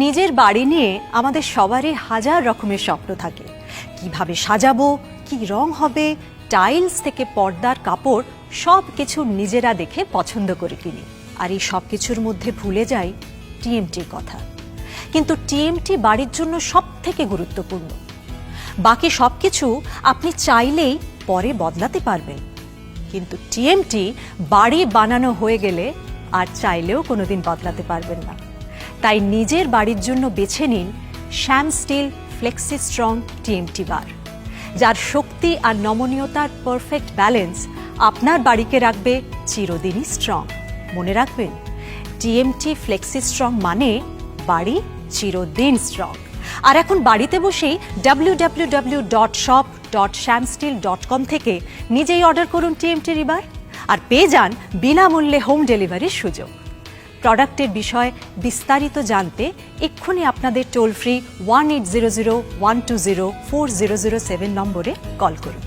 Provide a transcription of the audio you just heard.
নিজের বাড়ি নিয়ে আমাদের সবারই হাজার রকমের স্বপ্ন থাকে। কিভাবে সাজাবো, কি রং হবে, টাইলস থেকে পর্দার কাপড় সব কিছু নিজেরা দেখে পছন্দ করে কিনি। আর এই সব কিছুর মধ্যে ভুলে যাই টিএমটির কথা। কিন্তু টিএমটি বাড়ির জন্য সব থেকে গুরুত্বপূর্ণ। বাকি সব কিছু আপনি চাইলেই পরে বদলাতে পারবেন, কিন্তু টিএমটি বাড়ি বানানো হয়ে গেলে আর চাইলেও কোনোদিন বদলাতে পারবেন না। তাই নিজের বাড়ির জন্য বেছে নিন Shyam steel flexi strong TMT bar, যার শক্তি আর নমনীয়তার পারফেক্ট ব্যালেন্স আপনার বাড়িকে রাখবে চিরদিনই স্ট্রং। মনে রাখবেন, টিএমটি ফ্লেক্সি স্ট্রং মানে বাড়ি চিরদিন স্ট্রং। আর এখন বাড়িতে বসেই www.shop.shamsteel.com থেকে নিজেই অর্ডার করুন টিএমটি রিবার আর পেয়ে যান বিনামূল্যে হোম ডেলিভারির সুযোগ। প্রোডাক্টের বিষয়ে বিস্তারিত জানতে এক্ষুনি আপনাদের টোল ফ্রি 1800 120 4007 নম্বরে কল করুন।